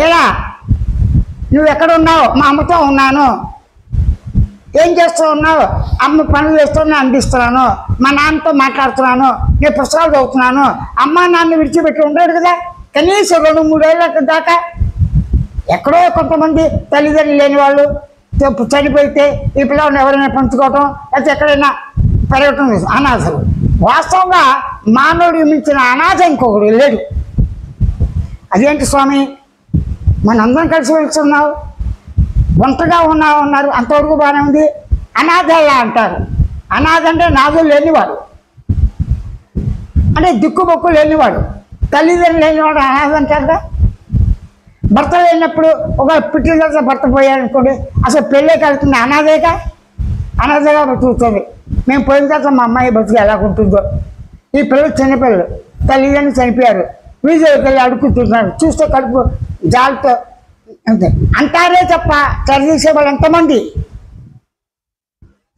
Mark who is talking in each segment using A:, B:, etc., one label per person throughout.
A: ఏరా నువ్వు ఎక్కడ ఉన్నావు? మా అమ్మతో ఉన్నాను. ఏం చేస్తూ ఉన్నావు? అమ్మ పనులు చేస్తూ నేను అందిస్తున్నాను, మా నాన్నతో మాట్లాడుతున్నాను, నేను పుస్తకాలు చదువుతున్నాను. అమ్మ నాన్న విడిచిపెట్టి ఉండడు కదా కనీసం 2-3 ఏళ్ళ దాకా. ఎక్కడో కొంతమంది తల్లిదండ్రులు లేని వాళ్ళు చనిపోతే ఈ పిల్లల్ని ఎవరైనా పంచుకోవటం లేకపోతే ఎక్కడైనా పెరగటం అనాథలు. వాస్తవంగా మానవుడికి మించిన అనాథ ఇంకొకడు లేడు. అదేంటి స్వామి మనందరం కలిసి వెళ్తున్నావు, ఒంటరిగా ఉన్నారు, అంతవరకు బాగానే ఉంది. అనాథలా అంటారు. అనాథ అంటే నాదులు లేనివాడు, అంటే దిక్కుబొక్కు లేనివాడు, తల్లిదండ్రులు లేనివాడు అనాథ అంటారుగా. భర్త లేనప్పుడు ఒక పుట్టిన తర్వాత భర్త పోయాడనుకోండి అసలు పెళ్ళే కలుగుతుంది, అనాథేగా, అనాథగా బతుకుతుంది. మేము పోయిన తర్వాత మా అమ్మాయి బతుకు ఎలా ఉంటుందో. ఈ పిల్లలు చిన్నపిల్లలు, తల్లిదండ్రులు చనిపోయారు, వీధిలోకి వెళ్ళి అడుగుతుంటున్నారు, చూస్తే కడుపు జాలతో అంతే అంటారే తప్ప చదివేసే వాళ్ళు ఎంతమంది?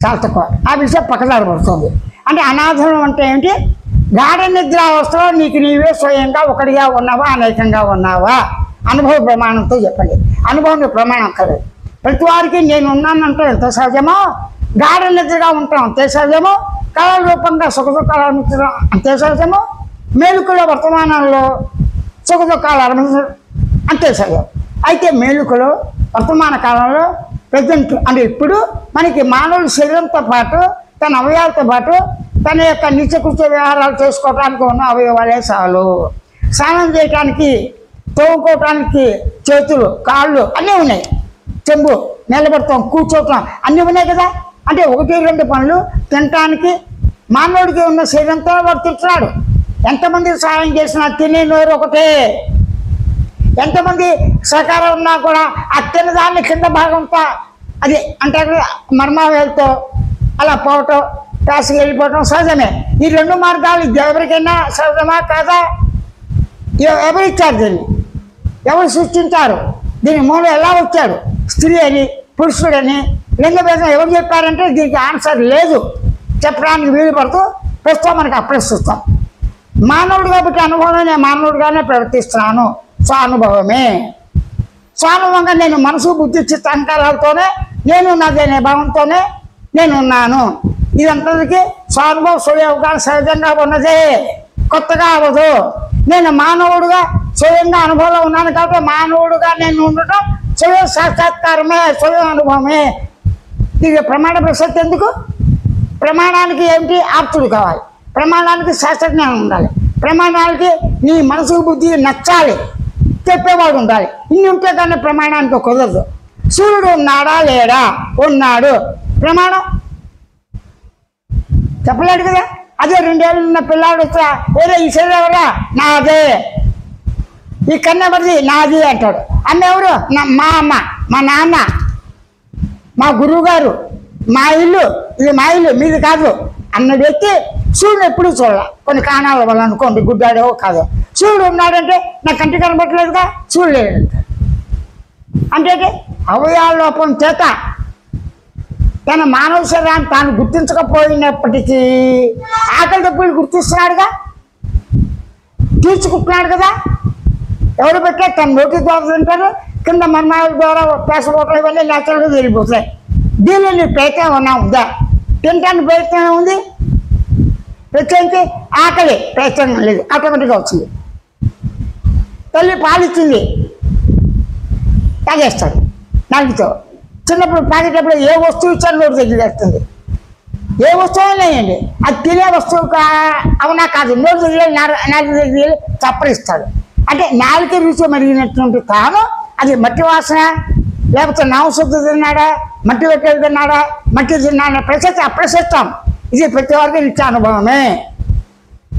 A: చాలా తక్కువ. ఆ విషయం పక్కదారి పడుతుంది. అంటే అనాథం అంటే ఏంటి? గాఢ నిద్రావస్థలో నీకు నీవే స్వయంగా ఒకటిగా ఉన్నావా అనేకంగా ఉన్నావా? అనుభవ ప్రమాణంతో చెప్పండి. అనుభవం ప్రమాణం కాదు. ప్రతి వారికి నేను ఉన్నానంటే ఎంత సహజమో, గాఢ నిద్రగా ఉంటాం అంతే సహజమో, కళల రూపంగా సుఖదుఖాలు అనుభవించడం అంతే సహజమో, మేలుకలో వర్తమానంలో సుఖదుఖాలు అనుభవించడం అంతే సహజం. అయితే మేలుకలో వర్తమాన కాలంలో ప్రజెంట్ అంటే ఇప్పుడు మనకి మానవుడి శరీరంతో పాటు తన అవయవాలతో పాటు తన యొక్క నిత్యకృత్య వ్యవహారాలు చేసుకోవడానికి ఉన్న అవయవాలే చాలు. స్నానం చేయటానికి, తోముకోవటానికి చేతులు, కాళ్ళు అన్నీ ఉన్నాయి. చెంబు, నిలబడతాం, కూర్చోవటం అన్నీ ఉన్నాయి కదా. అంటే 1-2 పనులు తినటానికి మానవుడికి ఉన్న శరీరంతో వాడు తింటున్నాడు. ఎంతమంది సహాయం చేసినా తినే నోరు ఒకటే. ఎంతమంది సహకారం ఉన్నా కూడా ఆ తిన్నదాన్ని కింద భాగంతో అది అంటే మర్మావేలతో అలా పోవటం, కాసుకు వెళ్ళిపోవటం సహజమే. ఈ 2 మార్గాలు ఎవరికైనా సహజమా కాదా? ఎవరు ఇచ్చారు దీన్ని? ఎవరు సృష్టించారు దీని? మూలం ఎలా వచ్చాడు? స్త్రీ అని, పురుషుడని, లింగభేదం ఎవరు చెప్పారంటే దీనికి ఆన్సర్ లేదు, చెప్పడానికి వీలు పడుతూ ప్రస్తుతం మనకు అప్రస్తుతం. మానవుడు కాబట్టి అనుభవం నేను మానవుడిగానే ప్రవర్తిస్తున్నాను. స్వానుభవమే. స్వానుభవంగా నేను మనసు, బుద్ధి, చిత్త, అహంకారాలతోనే నేను నాదనే భావంతోనే నేనున్నాను. ఇదంతటికీ స్వానుభవం స్వయంగా సహజంగా ఉన్నదే, కొత్తగా అవ్వదు. నేను మానవుడుగా స్వయంగా అనుభవంలో ఉన్నాను కాబట్టి మానవుడుగా నేను ఉండటం స్వయం సాక్షాత్కారమే, స్వయం అనుభవమే. ఇది ప్రమాణ ప్రసక్తి ఎందుకు? ప్రమాణానికి ఏమిటి? ఆప్తుడు కావాలి. ప్రమాణానికి శాస్త్రజ్ఞానం ఉండాలి. ప్రమాణానికి నీ మనసు, బుద్ధి నచ్చాలి, చెప్పేవాడు ఉండాలి. ఇన్ని ఉంటే కానీ ప్రమాణానికి కుదరదు. సూర్యుడు ఉన్నాడా లేడా? ఉన్నాడు. ప్రమాణం చెప్పలేడు కదా. అదే 2 ఏళ్ళు ఉన్న పిల్లాడు వచ్చా వేరే ఈ శరీరం ఎవరా? నాదే. ఈ కన్నెవరిది? నాది అంటాడు. అమ్మ ఎవరు? మా అమ్మ, మా నాన్న, మా గురువు గారు, మా ఇల్లు, ఇది మా ఇల్లు, మీది కాదు అన్న వ్యక్తి సూర్యుడు ఎప్పుడు చూడాల. కొన్ని కారణాల వల్ల అనుకోండి, గుడ్డాడో కాదు. సూర్యుడు ఉన్నాడంటే నా కంటి కనబట్టలేదుగా, సూర్యుడు లేడంట. అంటే అవయవాల లోపం చేత తన మానవ శరీరాన్ని తాను గుర్తించకపోయినప్పటికీ ఆకలి తప్పులు గుర్తిస్తున్నాడుగా, తీర్చుకుంటున్నాడు కదా. ఎవరు పెట్టే తన నోటి ద్వారా తింటారు, కింద మర్మాల ద్వారా పేసపోవటం ఇవన్నీ నేచురల్గా జరిగిపోతాయి. దీనిలో నీ ప్రయత్నం ఉన్నా ఉందా? తినటానికి ప్రయత్నం ఉంది, ప్రత్యేకించి ఆకలి ప్రయత్నం లేదు, ఆటోమేటిక్గా వచ్చింది. తల్లి పాలిచ్చింది, తాగేస్తాడు నాలుగుతో. చిన్నప్పుడు తాగేటప్పుడు ఏ వస్తువు ఇచ్చారు నోటి దగ్గర వేస్తుంది. ఏ వస్తువు లేయండి, అది తినే వస్తువు అవునా కాదు, నోటి దగ్గర నాలుగు దగ్గర చప్పరిస్తాడు. అంటే నాలుక రుచి మరిగినటువంటి తాను అది మట్టి వాసన లేకపోతే నామశుద్ధి తిన్నాడా, మట్టి వెక్కలు తిన్నాడా, మట్టి తిన్నాడా ప్రశస్తి అప్రశస్తం. ఇది ప్రతి వారికి నిత్య అనుభవమే.